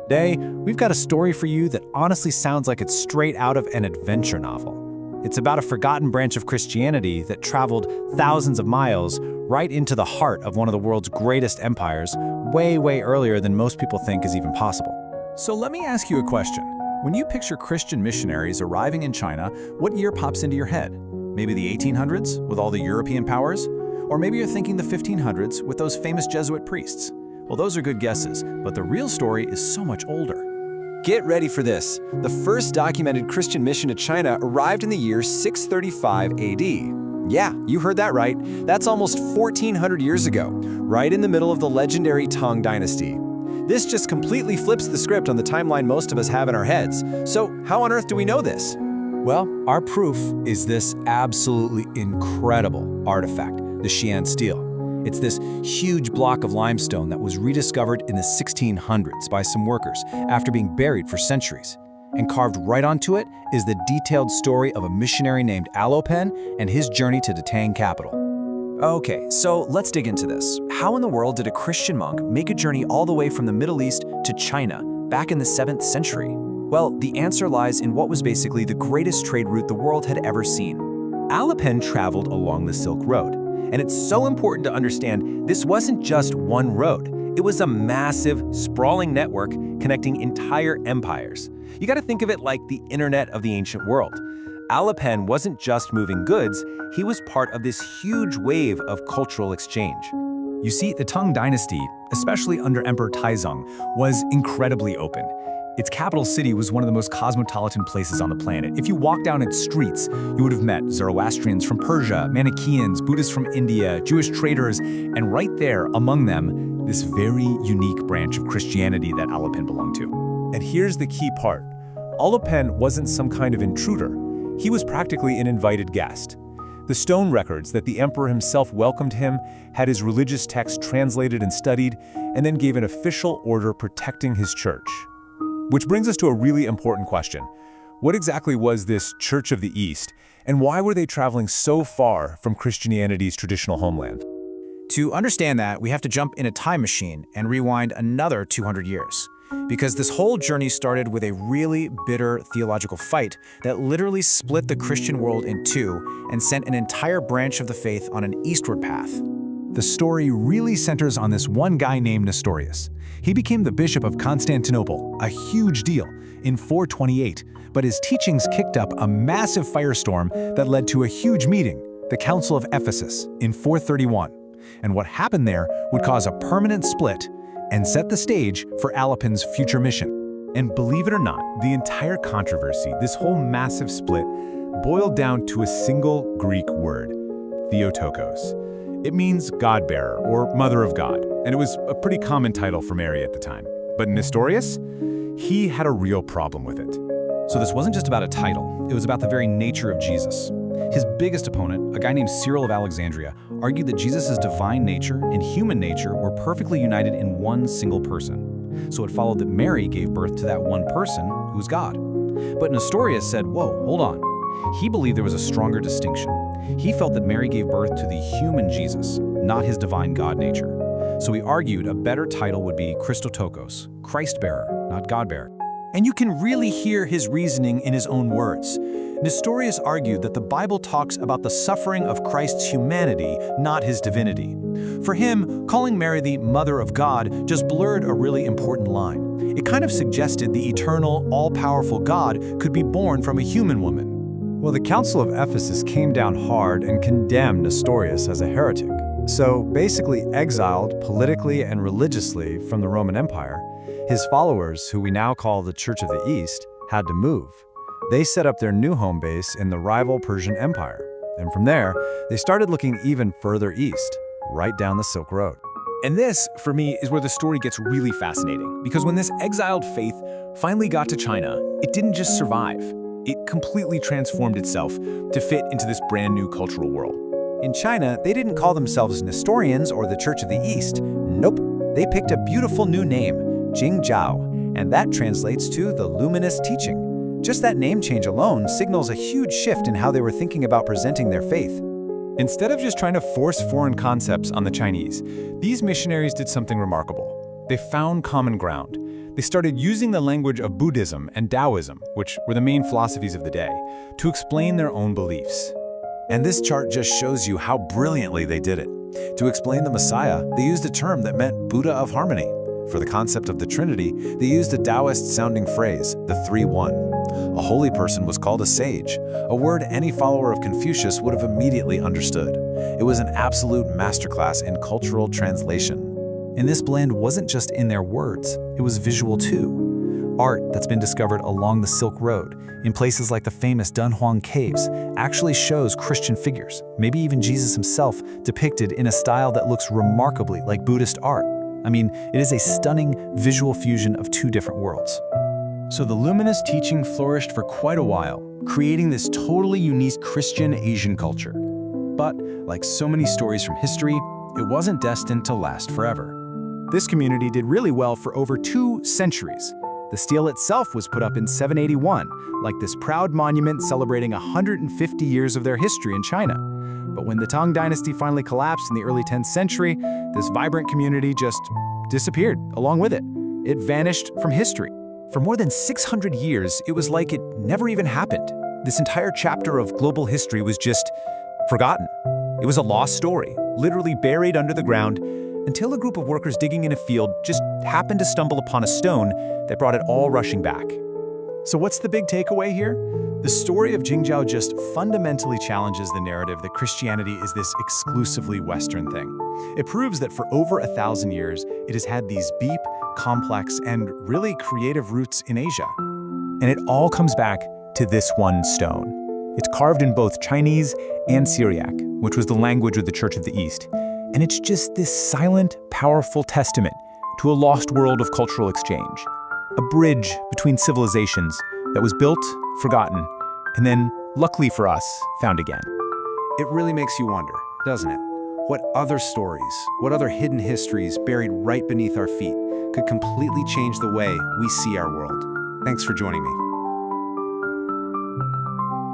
Today, we've got a story for you that honestly sounds like it's straight out of an adventure novel. It's about a forgotten branch of Christianity that traveled thousands of miles right into the heart of one of the world's greatest empires, way earlier than most people think is even possible. So let me ask you a question. When you picture Christian missionaries arriving in China, what year pops into your head? Maybe the 1800s, with all the European powers? Or maybe you're thinking the 1500s with those famous Jesuit priests? Well, those are good guesses, but the real story is so much older. Get ready for this. The first documented Christian mission to China arrived in the year 635 AD. Yeah, you heard that right. That's almost 1400 years ago, right in the middle of the legendary Tang Dynasty. This just completely flips the script on the timeline most of us have in our heads. So how on earth do we know this? Well, our proof is this absolutely incredible artifact, the Xi'an stele. It's this huge block of limestone that was rediscovered in the 1600s by some workers after being buried for centuries. And carved right onto it is the detailed story of a missionary named Alopen and his journey to the Tang capital. Okay, so let's dig into this. How in the world did a Christian monk make a journey all the way from the Middle East to China back in the 7th century? Well, the answer lies in what was basically the greatest trade route the world had ever seen. Alopen traveled along the Silk Road, and it's so important to understand this wasn't just one road. It was a massive, sprawling network connecting entire empires. You got to think of it like the internet of the ancient world. Alopen wasn't just moving goods, he was part of this huge wave of cultural exchange. You see, the Tang Dynasty, especially under Emperor Taizong, was incredibly open. Its capital city was one of the most cosmopolitan places on the planet. If you walk down its streets, you would have met Zoroastrians from Persia, Manichaeans, Buddhists from India, Jewish traders, and right there, among them, this very unique branch of Christianity that Alopen belonged to. And here's the key part. Alopen wasn't some kind of intruder. He was practically an invited guest. The stone records that the emperor himself welcomed him, had his religious text translated and studied, and then gave an official order protecting his church. Which brings us to a really important question. What exactly was this Church of the East, and why were they traveling so far from Christianity's traditional homeland? To understand that, we have to jump in a time machine and rewind another 200 years. Because this whole journey started with a really bitter theological fight that literally split the Christian world in two and sent an entire branch of the faith on an eastward path. The story really centers on this one guy named Nestorius. He became the Bishop of Constantinople, a huge deal, in 428, but his teachings kicked up a massive firestorm that led to a huge meeting, the Council of Ephesus, in 431. And what happened there would cause a permanent split and set the stage for Alopen's future mission. And believe it or not, the entire controversy, this whole massive split, boiled down to a single Greek word, Theotokos. It means God-bearer, or Mother of God, and it was a pretty common title for Mary at the time. But Nestorius, he had a real problem with it. So this wasn't just about a title, it was about the very nature of Jesus. His biggest opponent, a guy named Cyril of Alexandria, argued that Jesus' divine nature and human nature were perfectly united in one single person. So it followed that Mary gave birth to that one person, who's God. But Nestorius said, whoa, hold on. He believed there was a stronger distinction. He felt that Mary gave birth to the human Jesus, not his divine God nature. So he argued a better title would be Christotokos, Christ-bearer, not God-bearer. And you can really hear his reasoning in his own words. Nestorius argued that the Bible talks about the suffering of Christ's humanity, not his divinity. For him, calling Mary the Mother of God just blurred a really important line. It kind of suggested the eternal, all-powerful God could be born from a human woman. Well, the Council of Ephesus came down hard and condemned Nestorius as a heretic. So basically exiled politically and religiously from the Roman Empire, his followers, who we now call the Church of the East, had to move. They set up their new home base in the rival Persian Empire. And from there, they started looking even further east, right down the Silk Road. And this, for me, is where the story gets really fascinating. Because when this exiled faith finally got to China, it didn't just survive. It completely transformed itself to fit into this brand new cultural world. In China, they didn't call themselves Nestorians or the Church of the East. Nope, they picked a beautiful new name, Jingzhao, and that translates to the luminous teaching. Just that name change alone signals a huge shift in how they were thinking about presenting their faith. Instead of just trying to force foreign concepts on the Chinese, these missionaries did something remarkable. They found common ground. They started using the language of Buddhism and Taoism, which were the main philosophies of the day, to explain their own beliefs. And this chart just shows you how brilliantly they did it. To explain the Messiah, they used a term that meant Buddha of harmony. For the concept of the Trinity, they used a Taoist-sounding phrase, the 3-1. A holy person was called a sage, a word any follower of Confucius would have immediately understood. It was an absolute masterclass in cultural translation. And this blend wasn't just in their words, it was visual too. Art that's been discovered along the Silk Road, in places like the famous Dunhuang Caves, actually shows Christian figures, maybe even Jesus himself, depicted in a style that looks remarkably like Buddhist art. I mean, it is a stunning visual fusion of two different worlds. So the luminous teaching flourished for quite a while, creating this totally unique Christian Asian culture. But, like so many stories from history, it wasn't destined to last forever. This community did really well for over 2 centuries. The stele itself was put up in 781, like this proud monument celebrating 150 years of their history in China. But when the Tang Dynasty finally collapsed in the early 10th century, this vibrant community just disappeared along with it. It vanished from history. For more than 600 years, it was like it never even happened. This entire chapter of global history was just forgotten. It was a lost story, literally buried under the ground, until a group of workers digging in a field just happened to stumble upon a stone that brought it all rushing back. So what's the big takeaway here? The story of Jingzhou just fundamentally challenges the narrative that Christianity is this exclusively Western thing. It proves that for over 1,000 years, it has had these deep, complex, and really creative roots in Asia. And it all comes back to this one stone. It's carved in both Chinese and Syriac, which was the language of the Church of the East. And it's just this silent, powerful testament to a lost world of cultural exchange. A bridge between civilizations that was built, forgotten, and then, luckily for us, found again. It really makes you wonder, doesn't it? What other stories, what other hidden histories buried right beneath our feet could completely change the way we see our world? Thanks for joining me.